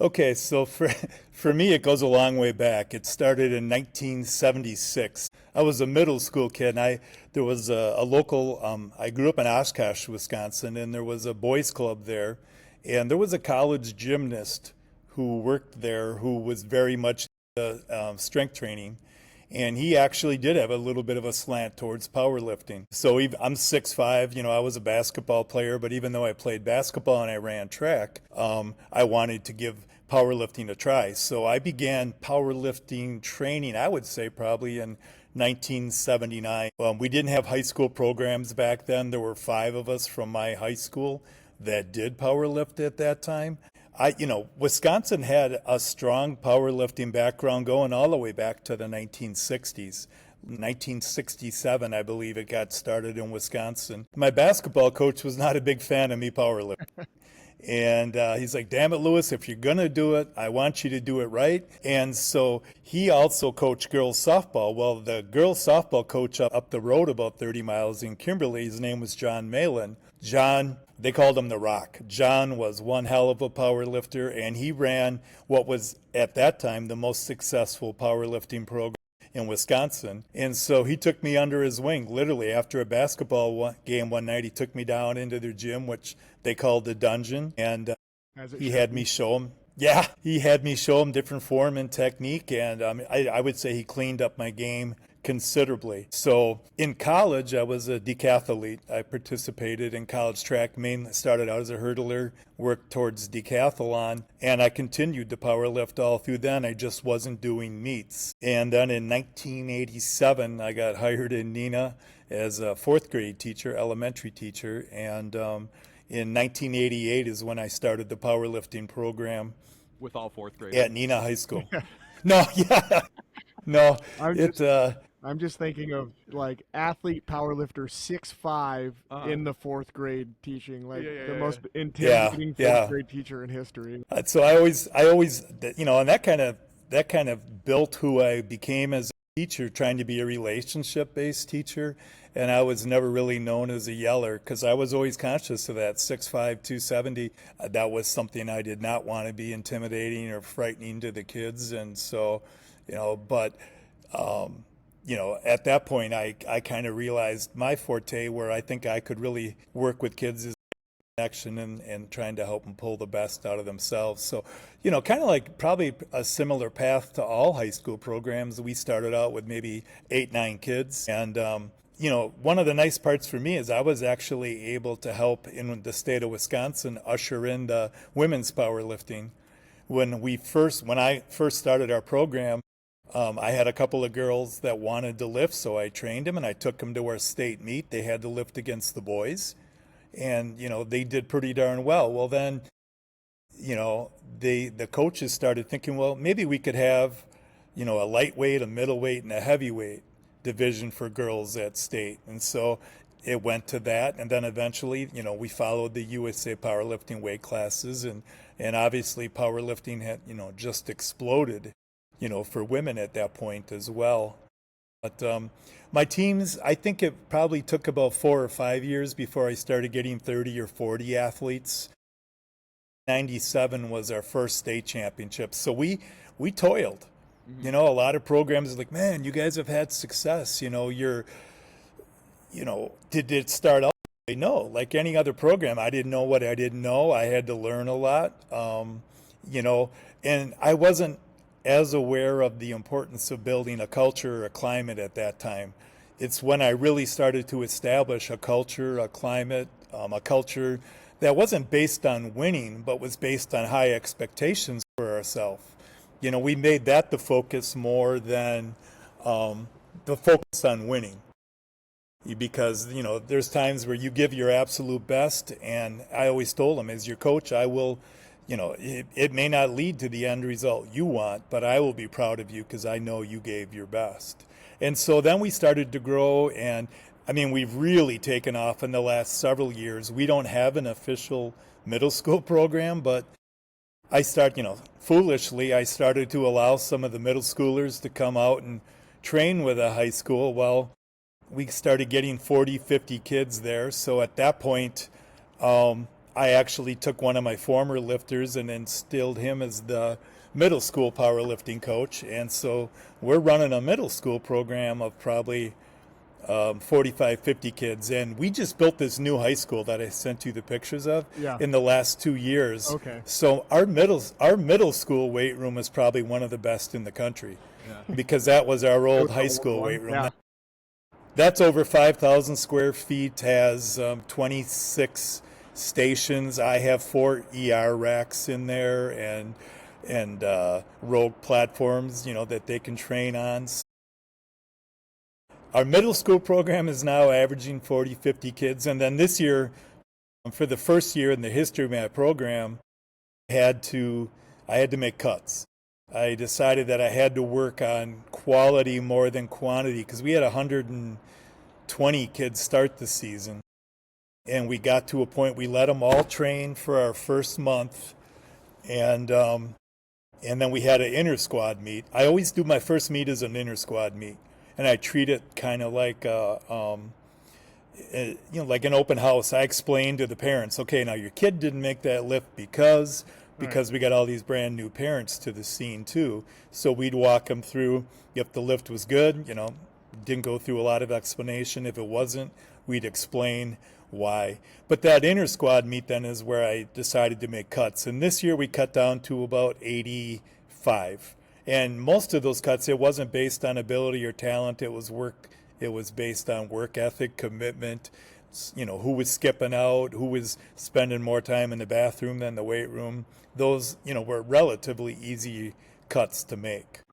Okay, so for me, it goes a long way back. It started in 1976. I was a middle school kid, and there was a local. I grew up in Oshkosh, Wisconsin, and there was a boys' club there, and there was a college gymnast who worked there who was very much strength training, and he actually did have a little bit of a slant towards powerlifting. So I'm 6'5", I was a basketball player, but even though I played basketball and I ran track, I wanted to give powerlifting a try. So I began powerlifting training, I would say probably in 1979. We didn't have high school programs back then. There were 5 of us from my high school that did powerlift at that time. Wisconsin had a strong powerlifting background going all the way back to the 1960s. 1967, I believe it got started in Wisconsin. My basketball coach was not a big fan of me powerlifting. And he's like, damn it, Lewis, if you're going to do it, I want you to do it right. And so he also coached girls softball. Well, the girls softball coach up the road about 30 miles in Kimberly, his name was John Malin. John, they called him the Rock. John was one hell of a power lifter, and he ran what was at that time the most successful powerlifting program in Wisconsin. And so he took me under his wing. Literally, after a basketball game one night, he took me down into their gym, which they called the dungeon, and he had me show him. Yeah, he had me show him different form and technique, and I would say he cleaned up my game considerably. So in college, I was a decathlete. I participated in college track, mainly started out as a hurdler, worked towards decathlon, and I continued to powerlift all through then. I just wasn't doing meets. And then in 1987, I got hired in Neenah as a 4th grade teacher, elementary teacher, and in 1988 is when I started the powerlifting program with all 4th graders at Neenah High School. No, yeah, no, I'm just thinking of like athlete powerlifter 6'5" in the 4th grade teaching, like the most intimidating 4th grade teacher in history. So I always, and that kind of built who I became as a teacher, trying to be a relationship-based teacher. And I was never really known as a yeller because I was always conscious of that 6'5", 270. That was something I did not want to be intimidating or frightening to the kids. And so, but at that point, I kind of realized my forte where I think I could really work with kids is connection and trying to help them pull the best out of themselves. So, kind of like probably a similar path to all high school programs. We started out with maybe 8, 9 kids. And, one of the nice parts for me is I was actually able to help in the state of Wisconsin usher in the women's powerlifting. When I first started our program, I had a couple of girls that wanted to lift, so I trained them and I took them to our state meet. They had to lift against the boys, and they did pretty darn well. Well, then, the coaches started thinking, well, maybe we could have, a lightweight, a middleweight, and a heavyweight division for girls at state, and so it went to that, and then eventually, we followed the USA powerlifting weight classes, and obviously powerlifting had, just exploded, for women at that point as well. But my teams, I think it probably took about 4 or 5 years before I started getting 30 or 40 athletes. 97 was our first state championship, so we toiled. A lot of programs are like, man, you guys have had success. Did it start out? No, like any other program, I didn't know what I didn't know. I had to learn a lot, and I wasn't as aware of the importance of building a culture or a climate at that time. It's when I really started to establish a culture, a climate, a culture that wasn't based on winning, but was based on high expectations for ourselves. We made that the focus more than the focus on winning. Because, there's times where you give your absolute best, and I always told them, as your coach, I will, it may not lead to the end result you want, but I will be proud of you because I know you gave your best. And so then we started to grow, and we've really taken off in the last several years. We don't have an official middle school program, but foolishly, I started to allow some of the middle schoolers to come out and train with a high school. Well, we started getting 40, 50 kids there. So at that point, I I actually took one of my former lifters and instilled him as the middle school powerlifting coach. And so we're running a middle school program of probably 45, 50 kids. And we just built this new high school that I sent you the pictures of in the last 2 years. Okay. So our middle school weight room is probably one of the best in the country because that was our old high school weight room. Yeah. That's over 5,000 square feet, has 26 stations. I have 4 ER racks in there and rogue platforms, that they can train on. Our middle school program is now averaging 40, 50 kids. And then this year, for the first year in the history of my program, I had to make cuts. I decided that I had to work on quality more than quantity because we had 120 kids start the season. And we got to a point, we let them all train for our first month. And then we had an inter-squad meet. I always do my first meet as an inter-squad meet. And I treat it kind of like like an open house. I explained to the parents, okay, now your kid didn't make that lift because we got all these brand new parents to the scene too. So we'd walk them through if the lift was good, didn't go through a lot of explanation. If it wasn't, we'd explain why. But that inter-squad meet then is where I decided to make cuts. And this year we cut down to about 85. And most of those cuts, it wasn't based on ability or talent. It was based on work ethic, commitment, who was skipping out, who was spending more time in the bathroom than the weight room. Those, were relatively easy cuts to make.